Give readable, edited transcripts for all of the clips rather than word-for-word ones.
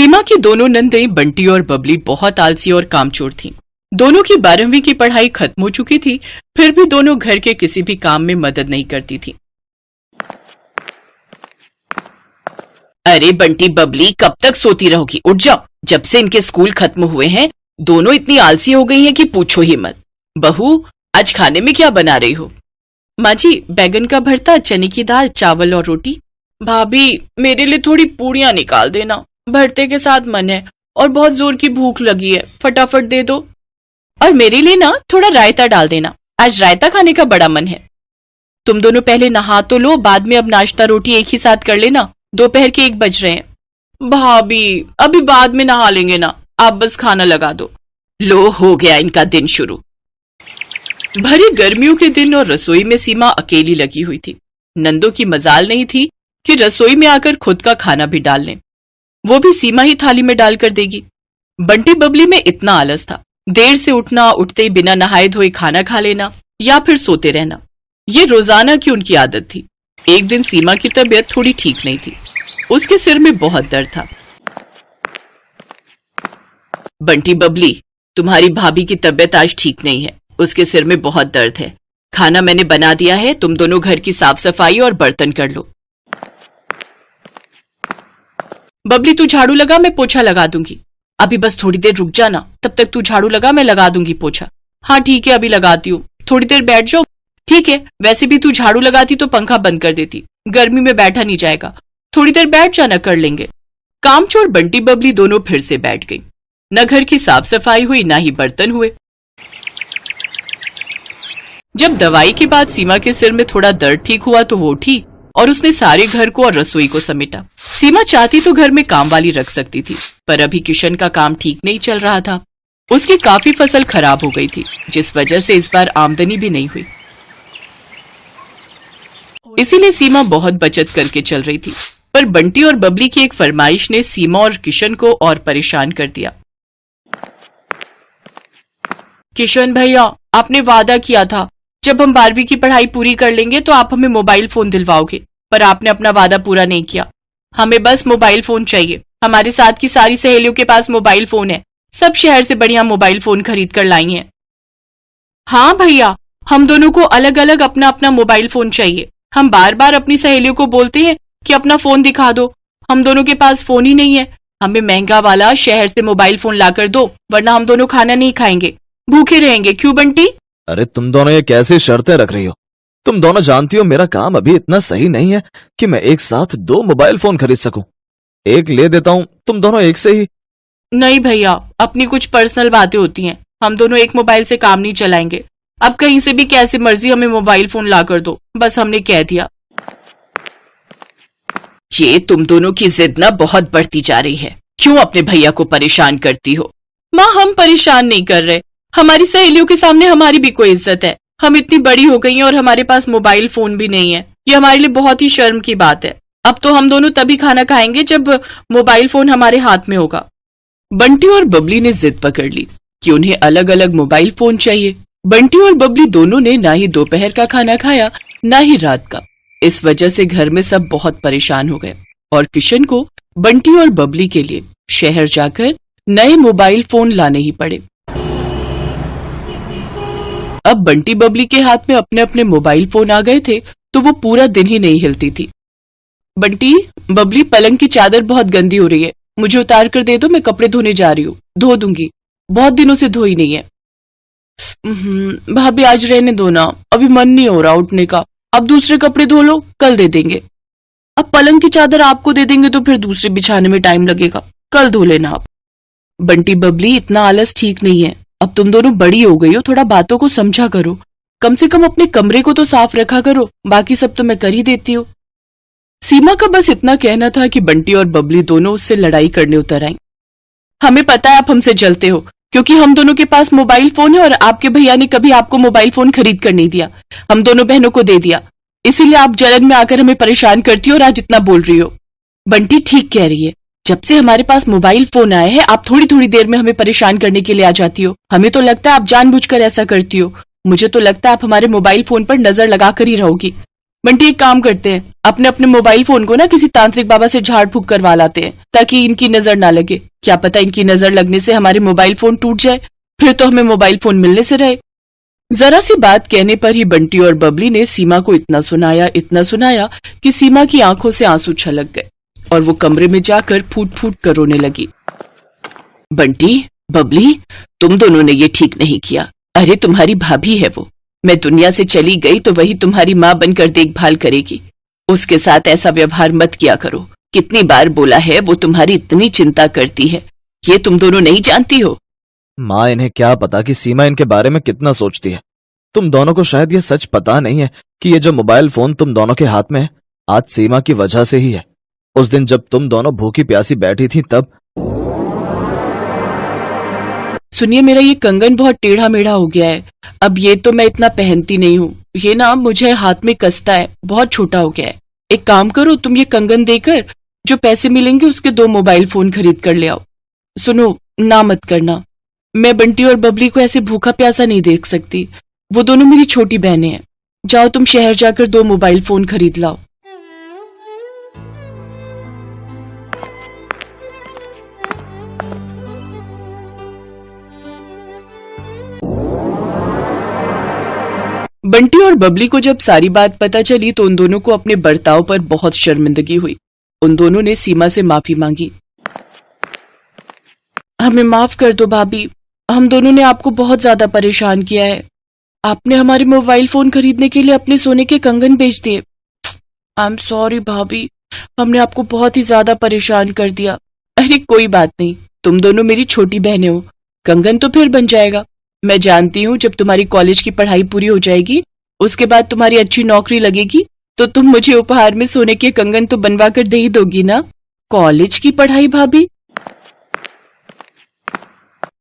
सीमा की दोनों नंदें बंटी और बबली बहुत आलसी और कामचोर थीं। दोनों की 12वीं की पढ़ाई खत्म हो चुकी थी, फिर भी दोनों घर के किसी भी काम में मदद नहीं करती थीं। अरे बंटी बबली, कब तक सोती रहोगी? उठ जाओ। जब से इनके स्कूल खत्म हुए हैं दोनों इतनी आलसी हो गई हैं कि पूछो ही मत। बहू, आज खाने में क्या बना रही हो? माँ जी, बैगन का भरता, चने की दाल, चावल और रोटी। भाभी, मेरे लिए थोड़ी पूड़ियाँ निकाल देना, भरते के साथ मन है और बहुत जोर की भूख लगी है, फटाफट दे दो। और मेरे लिए ना थोड़ा रायता डाल देना, आज रायता खाने का बड़ा मन है। तुम दोनों पहले नहा तो लो, बाद में अब नाश्ता रोटी एक ही साथ कर लेना, दोपहर के 1 बज रहे हैं। भाभी, अभी बाद में नहा लेंगे ना, आप बस खाना लगा दो। लो, हो गया इनका दिन शुरू। भरी गर्मियों के दिन और रसोई में सीमा अकेली लगी हुई थी। नंदों की मजाल नहीं थी कि रसोई में आकर खुद का खाना भी डाल लें, वो भी सीमा ही थाली में डालकर देगी। बंटी बबली में इतना आलस था, देर से उठना, उठते ही बिना नहाए धोए खाना खा लेना या फिर सोते रहना, ये रोजाना की उनकी आदत थी। एक दिन सीमा की तबीयत थोड़ी ठीक नहीं थी, उसके सिर में बहुत दर्द था। बंटी बबली, तुम्हारी भाभी की तबीयत आज ठीक नहीं है, उसके सिर में बहुत दर्द है। खाना मैंने बना दिया है, तुम दोनों घर की साफ सफाई और बर्तन कर लो। बबली, तू झाड़ू लगा, मैं पोछा लगा दूंगी। अभी बस थोड़ी देर रुक जाना, तब तक तू झाड़ू लगा, मैं लगा दूंगी पोछा। हाँ ठीक है, अभी लगाती हूँ, थोड़ी देर बैठ जाओ। ठीक है, वैसे भी तू झाड़ू लगाती तो पंखा बंद कर देती, गर्मी में बैठा नहीं जाएगा, थोड़ी देर बैठ जाना, कर लेंगे। कामचोर बंटी बबली दोनों फिर से बैठ गई। न घर की साफ सफाई हुई, ना ही बर्तन हुए। जब दवाई के बाद सीमा के सिर में थोड़ा दर्द ठीक हुआ तो वो उठी और उसने सारे घर को और रसोई को समेटा। सीमा चाहती तो घर में काम वाली रख सकती थी, पर अभी किशन का काम ठीक नहीं चल रहा था। उसकी काफी फसल खराब हो गई थी, जिस वजह से इस बार आमदनी भी नहीं हुई। इसीलिए सीमा बहुत बचत करके चल रही थी, पर बंटी और बबली की एक फरमाइश ने सीमा और किशन को और परेशान कर दिया। किशन भैया, आपने वादा किया था जब हम 12वीं की पढ़ाई पूरी कर लेंगे तो आप हमें मोबाइल फोन दिलवाओगे, पर आपने अपना वादा पूरा नहीं किया। हमें बस मोबाइल फोन चाहिए। हमारे साथ की सारी सहेलियों के पास मोबाइल फोन है, सब शहर से बढ़िया मोबाइल फोन खरीद कर लाई हैं। हाँ भैया, हम दोनों को अलग अलग अपना अपना मोबाइल फोन चाहिए। हम बार बार अपनी सहेलियों को बोलते हैं कि अपना फोन दिखा दो, हम दोनों के पास फोन ही नहीं है। हमें महंगा वाला शहर से मोबाइल फोन लाकर दो, वरना हम दोनों खाना नहीं खाएंगे, भूखे रहेंगे। क्यों बंटी? अरे तुम दोनों ये कैसी शर्तें रख रही हो? तुम दोनों जानती हो मेरा काम अभी इतना सही नहीं है कि मैं एक साथ 2 मोबाइल फोन खरीद सकूं। एक ले देता हूं, तुम दोनों एक से ही। नहीं भैया, अपनी कुछ पर्सनल बातें होती हैं, हम दोनों एक मोबाइल से काम नहीं चलाएंगे। अब कहीं से भी कैसे मर्जी हमें मोबाइल फोन ला कर दो, बस हमने कह दिया। ये तुम दोनों की जिद ना बहुत बढ़ती जा रही है, क्यों अपने भैया को परेशान करती हो? माँ, हम परेशान नहीं कर रहे, हमारी सहेलियों के सामने हमारी भी कोई इज्जत है। हम इतनी बड़ी हो गई हैं और हमारे पास मोबाइल फोन भी नहीं है, ये हमारे लिए बहुत ही शर्म की बात है। अब तो हम दोनों तभी खाना खाएंगे जब मोबाइल फोन हमारे हाथ में होगा। बंटी और बबली ने जिद पकड़ ली कि उन्हें अलग अलग मोबाइल फोन चाहिए। बंटी और बबली दोनों ने ना ही दोपहर का खाना खाया, ना ही रात का। इस वजह से घर में सब बहुत परेशान हो गए और किशन को बंटी और बबली के लिए शहर जाकर नए मोबाइल फोन लाने ही पड़े। अब बंटी बबली के हाथ में अपने अपने मोबाइल फोन आ गए थे तो वो पूरा दिन ही नहीं हिलती थी। बंटी, बबली, पलंग की चादर बहुत गंदी हो रही है, मुझे उतार कर दे दो, मैं कपड़े धोने जा रही हूँ, धो दूंगी, बहुत दिनों से धोई नहीं है। भाभी, आज रहने दो ना, अभी मन नहीं हो रहा उठने का, अब दूसरे कपड़े धो लो, कल दे देंगे। अब पलंग की चादर आपको दे देंगे तो फिर दूसरे बिछाने में टाइम लगेगा, कल धो लेना आप। बंटी बबली, इतना आलस ठीक नहीं है, अब तुम दोनों बड़ी हो गई हो, थोड़ा बातों को समझा करो, कम से कम अपने कमरे को तो साफ रखा करो, बाकी सब तो मैं कर ही देती हूँ। सीमा का बस इतना कहना था कि बंटी और बबली दोनों उससे लड़ाई करने उतर आई। हमें पता है आप हमसे जलते हो, क्योंकि हम दोनों के पास मोबाइल फोन है और आपके भैया ने कभी आपको मोबाइल फोन खरीद कर नहीं दिया, हम दोनों बहनों को दे दिया, इसीलिए आप जलन में आकर हमें परेशान करती हो और आज इतना बोल रही हो। बंटी ठीक कह रही है, जब से हमारे पास मोबाइल फोन आए हैं आप थोड़ी थोड़ी देर में हमें परेशान करने के लिए आ जाती हो। हमें तो लगता है आप जानबूझकर ऐसा करती हो, मुझे तो लगता है आप हमारे मोबाइल फोन पर नजर लगाकर ही रहोगी। बंटी एक काम करते हैं, अपने अपने मोबाइल फोन को ना किसी तांत्रिक बाबा से झाड़ फूक करवा लाते हैं ताकि इनकी नजर ना लगे। क्या पता इनकी नजर लगने से हमारे मोबाइल फोन टूट जाए, फिर तो हमें मोबाइल फोन मिलने से रहे। जरा सी बात कहने पर ही बंटी और बबली ने सीमा को इतना सुनाया कि सीमा की आंखों से आंसू छलक गए और वो कमरे में जाकर फूट फूट कर रोने लगी। बंटी, बबली, तुम दोनों ने ये ठीक नहीं किया। अरे तुम्हारी भाभी है वो, मैं दुनिया से चली गई तो वही तुम्हारी माँ बनकर देखभाल करेगी। उसके साथ ऐसा व्यवहार मत किया करो। कितनी बार बोला है, वो तुम्हारी इतनी चिंता करती है, ये तुम दोनों नहीं जानती हो? माँ, इन्हें क्या पता कि सीमा इनके बारे में कितना सोचती है। तुम दोनों को शायद ये सच पता नहीं है कि ये जो मोबाइल फोन तुम दोनों के हाथ में है, आज सीमा की वजह से ही है। उस दिन जब तुम दोनों भूखी प्यासी बैठी थी तब। सुनिए, मेरा ये कंगन बहुत टेढ़ा मेढ़ा हो गया है। अब ये तो मैं इतना पहनती नहीं हूँ, ये ना मुझे हाथ में कसता है, बहुत छोटा हो गया है। एक काम करो, तुम ये कंगन देकर जो पैसे मिलेंगे उसके 2 मोबाइल फोन खरीद कर ले आओ। सुनो, ना मत करना, मैं बंटी और बबली को ऐसे भूखा प्यासा नहीं देख सकती। वो दोनों मेरी छोटी बहनें हैं। जाओ तुम शहर जाकर 2 मोबाइल फोन खरीद लाओ। बंटी और बबली को जब सारी बात पता चली तो उन दोनों को अपने बर्ताव पर बहुत शर्मिंदगी हुई। उन दोनों ने सीमा से माफी मांगी। हमें माफ कर दो भाभी, हम दोनों ने आपको बहुत ज्यादा परेशान किया है। आपने हमारे मोबाइल फोन खरीदने के लिए अपने सोने के कंगन बेच दिए। आई एम सॉरी भाभी, हमने आपको बहुत ही ज्यादा परेशान कर दिया। अरे कोई बात नहीं, तुम दोनों मेरी छोटी बहनें हो, कंगन तो फिर बन जाएगा। मैं जानती हूँ जब तुम्हारी कॉलेज की पढ़ाई पूरी हो जाएगी, उसके बाद तुम्हारी अच्छी नौकरी लगेगी, तो तुम मुझे उपहार में सोने के कंगन तो बनवा कर दे ही दोगी ना। कॉलेज की पढ़ाई भाभी?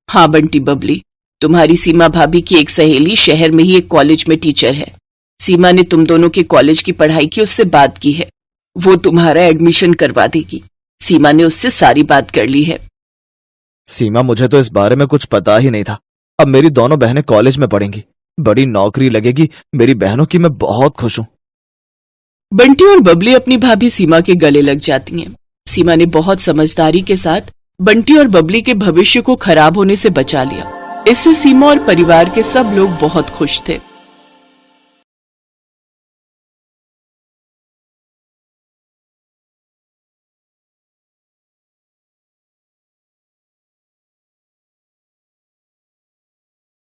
हाँ बंटी बबली, तुम्हारी सीमा भाभी की एक सहेली शहर में ही एक कॉलेज में टीचर है। सीमा ने तुम दोनों के कॉलेज की पढ़ाई की उससे बात की है, वो तुम्हारा एडमिशन करवा देगी। सीमा ने उससे सारी बात कर ली है। सीमा, मुझे तो इस बारे में कुछ पता ही नहीं था। अब मेरी दोनों बहनें कॉलेज में पढ़ेंगी, बड़ी नौकरी लगेगी मेरी बहनों की, मैं बहुत खुश हूं। बंटी और बबली अपनी भाभी सीमा के गले लग जाती हैं। सीमा ने बहुत समझदारी के साथ बंटी और बबली के भविष्य को खराब होने से बचा लिया। इससे सीमा और परिवार के सब लोग बहुत खुश थे।